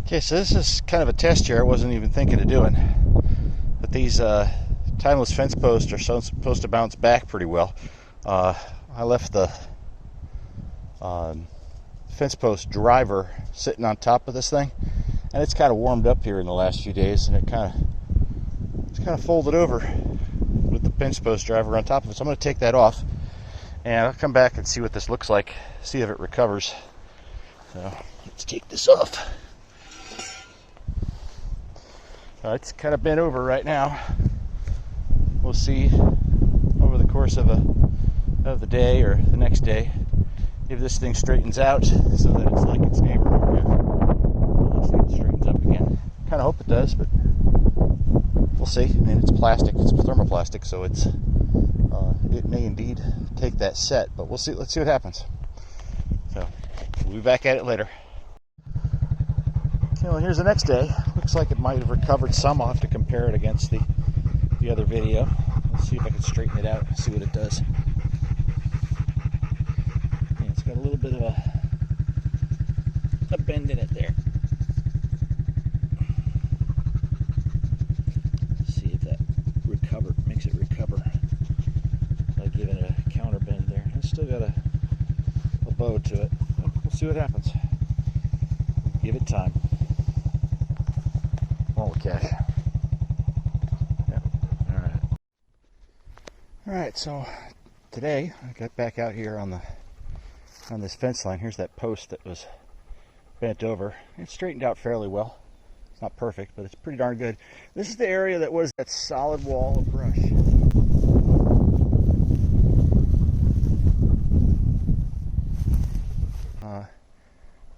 Okay, so this is kind of a test here I wasn't even thinking of doing. But these timeless fence posts are supposed to bounce back pretty well. I left the fence post driver sitting on top of this thing, and it's kind of warmed up here in the last few days, and it's kind of folded over with the fence post driver on top of it. So I'm going to take that off, and I'll come back and see what this looks like, see if it recovers. So let's take this off. It's kind of bent over right now. We'll see over the course of the day or the next day if this thing straightens out so that it's like its neighbor over here. Let's see if it straightens up again. Kind of hope it does, but we'll see. I mean, it's plastic, it's thermoplastic, so it may indeed take that set, but we'll see. Let's see what happens. So we'll be back at it later. Okay, well, here's the next day. Looks like it might have recovered some. I'll have to compare it against the other video. Let's see if I can straighten it out and see what it does. Yeah, it's got a little bit of a bend in it there. Let's see if that makes it recover by giving it a counter bend there. It's still got a bow to it. We'll see what happens. Give it time. Won't we, Cash? Yeah. All right. So today I got back out here on this fence line. Here's that post that was bent over. It's straightened out fairly well. It's not perfect, but it's pretty darn good. This is the area that was that solid wall of brush.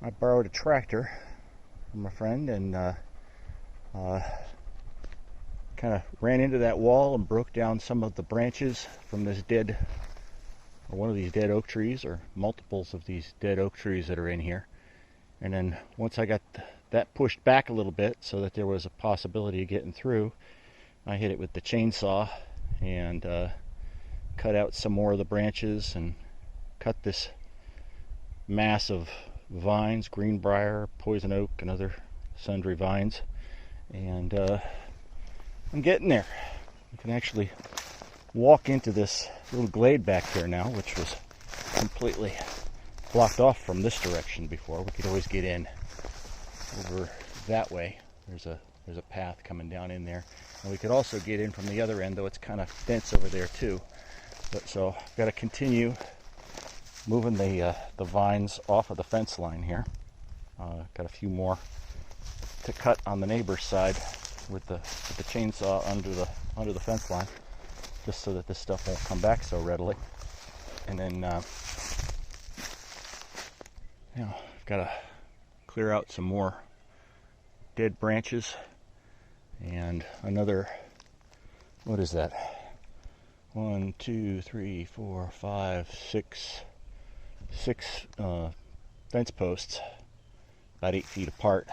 I borrowed a tractor from a friend and kind of ran into that wall and broke down some of the branches from this one of these dead oak trees, or multiples of these dead oak trees that are in here. And then once I got that pushed back a little bit so that there was a possibility of getting through, I hit it with the chainsaw and cut out some more of the branches and cut this mass of vines, greenbrier, poison oak, and other sundry vines. And I'm getting there. You can actually walk into this little glade back here now, which was completely blocked off from this direction before. We could always get in over that way. There's a path coming down in there, and we could also get in from the other end, though it's kind of dense over there too. But so I've got to continue moving the vines off of the fence line here. Got a few more to cut on the neighbor's side with the chainsaw under the fence line, just so that this stuff won't come back so readily. And then I've got to clear out some more dead branches and another, what is that? 1, 2, 3, 4, 5, 6 fence posts, about 8 feet apart.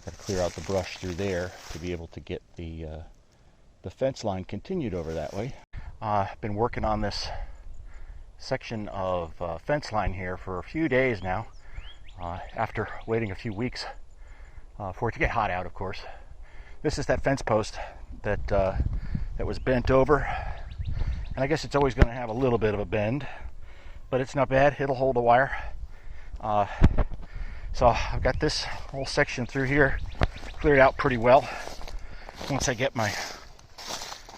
Got to clear out the brush through there to be able to get the fence line continued over that way. I've been working on this section of fence line here for a few days now, after waiting a few weeks for it to get hot out, of course. This is that fence post that was bent over, and I guess it's always going to have a little bit of a bend, but it's not bad. It'll hold the wire. So I've got this whole section through here cleared out pretty well. Once I get my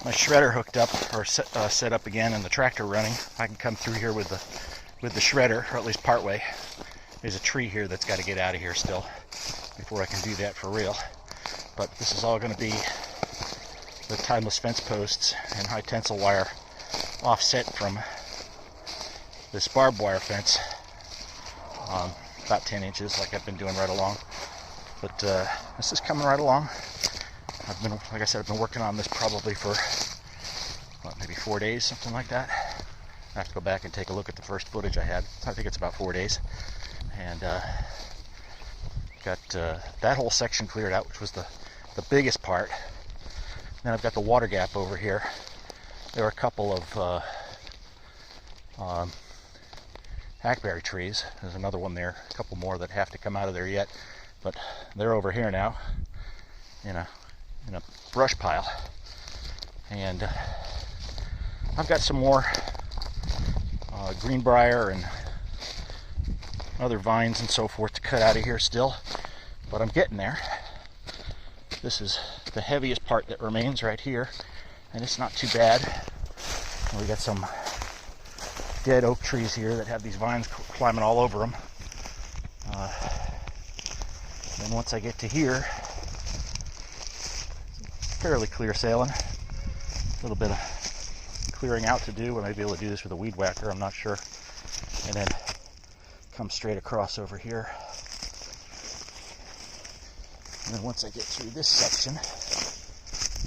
shredder hooked up, or set up again, and the tractor running, I can come through here with the shredder, or at least part way. There's a tree here that's got to get out of here still before I can do that for real. But this is all going to be the timeless fence posts and high tensile wire offset from this barbed wire fence, about 10 inches, like I've been doing right along. But this is coming right along. Like I said, I've been working on this probably for maybe 4 days, something like that. I have to go back and take a look at the first footage I had. I think it's about 4 days. And got that whole section cleared out, which was the biggest part. Then I've got the water gap over here. There are a couple of hackberry trees. There's another one there, a couple more that have to come out of there yet. but they're over here now in a brush pile. And I've got some more greenbrier and other vines and so forth to cut out of here still, but I'm getting there. This is the heaviest part that remains right here, and it's not too bad. We got some dead oak trees here that have these vines climbing all over them. Then once I get to here, fairly clear sailing. A little bit of clearing out to do. I may be able to do this with a weed whacker, I'm not sure. And then come straight across over here. And then once I get through this section,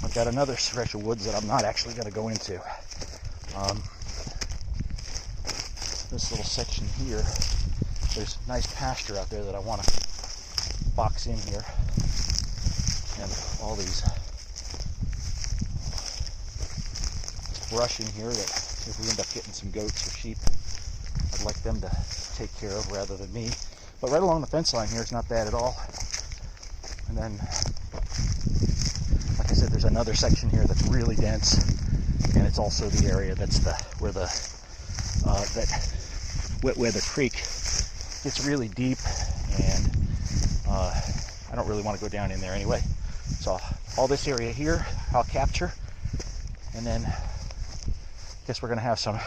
I've got another stretch of woods that I'm not actually going to go into. This little section here, there's nice pasture out there that I want to box in here. And all these brush in here that if we end up getting some goats or sheep, I'd like them to take care of rather than me. But right along the fence line here, it's not bad at all. And then, like I said, there's another section here that's really dense, and it's also the area that's where the creek gets really deep, and I don't really want to go down in there anyway. So all this area here I'll capture, and then I guess we're going to have some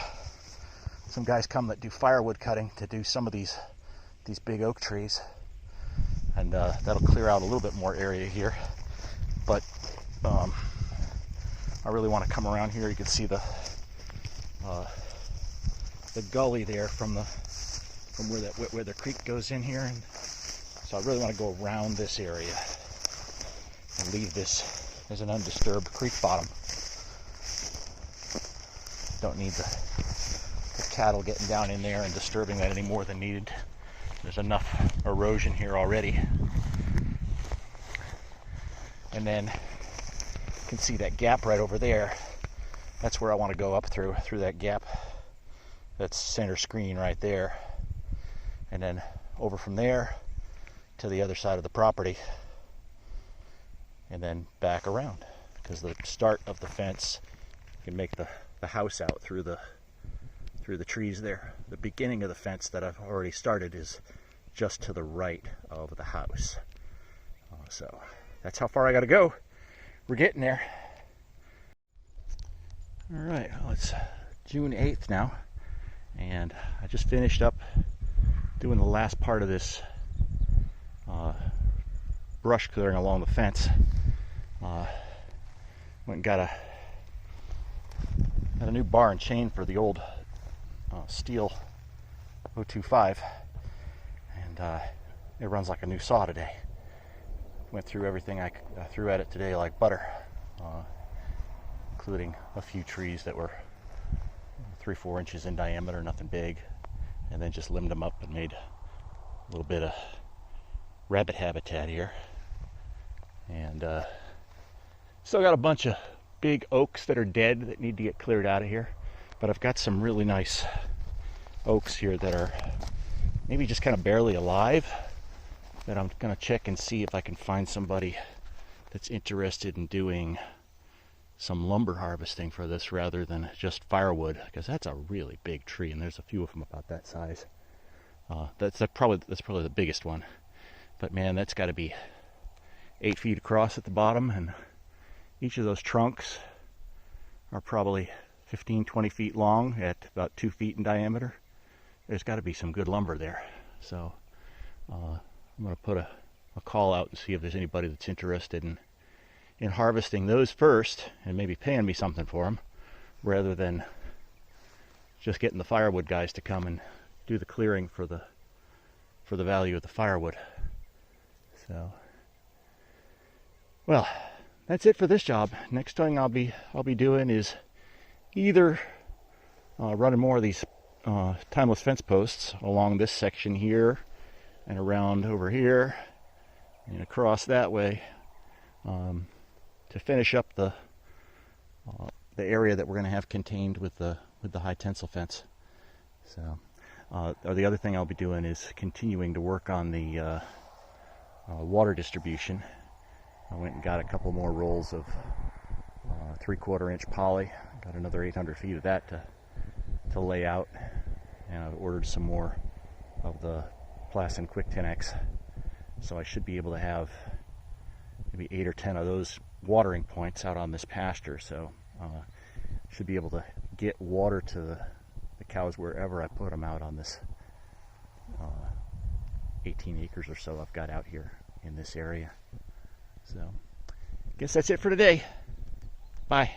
guys come that do firewood cutting to do some of these big oak trees, and that'll clear out a little bit more area here. But I really want to come around here. You can see the gully there from where the creek goes in here, and so I really want to go around this area and leave this as an undisturbed creek bottom. Don't need the cattle getting down in there and disturbing that any more than needed. There's enough erosion here already. And then you can see that gap right over there. That's where I want to go up through that gap. That's center screen right there. And then over from there to the other side of the property. And then back around. Because the start of the fence, you can make the house out through the trees there. The beginning of the fence that I've already started is just to the right of the house. So that's how far I got to go. We're getting there. All right, well, it's June 8th now, and I just finished up doing the last part of this brush clearing along the fence. Went and got a new bar and chain for the old steel 025, and it runs like a new saw today. Went through everything I threw at it today like butter, including a few trees that were 3-4 inches in diameter, nothing big, and then just limbed them up and made a little bit of rabbit habitat here. And still got a bunch of big oaks that are dead that need to get cleared out of here, but I've got some really nice oaks here that are maybe just kind of barely alive that I'm going to check and see if I can find somebody that's interested in doing some lumber harvesting for this rather than just firewood, because that's a really big tree, and there's a few of them about that size. That's probably the biggest one, but man, that's got to be 8 feet across at the bottom, and each of those trunks are probably 15-20 feet long at about 2 feet in diameter. There's got to be some good lumber there. So I'm going to put a call out and see if there's anybody that's interested in harvesting those first and maybe paying me something for them, rather than just getting the firewood guys to come and do the clearing for the value of the firewood. So, well, that's it for this job. Next thing I'll be doing is either running more of these timeless fence posts along this section here and around over here and across that way, to finish up the area that we're going to have contained with the high tensile fence. So, or the other thing I'll be doing is continuing to work on the water distribution. I went and got a couple more rolls of 3/4 inch poly. Got another 800 feet of that to lay out, and I've ordered some more of the Plasson Quick 10X. So I should be able to have maybe 8 or 10 of those watering points out on this pasture. So should be able to get water to the cows wherever I put them out on this 18 acres or so I've got out here in this area. So I guess that's it for today. Bye.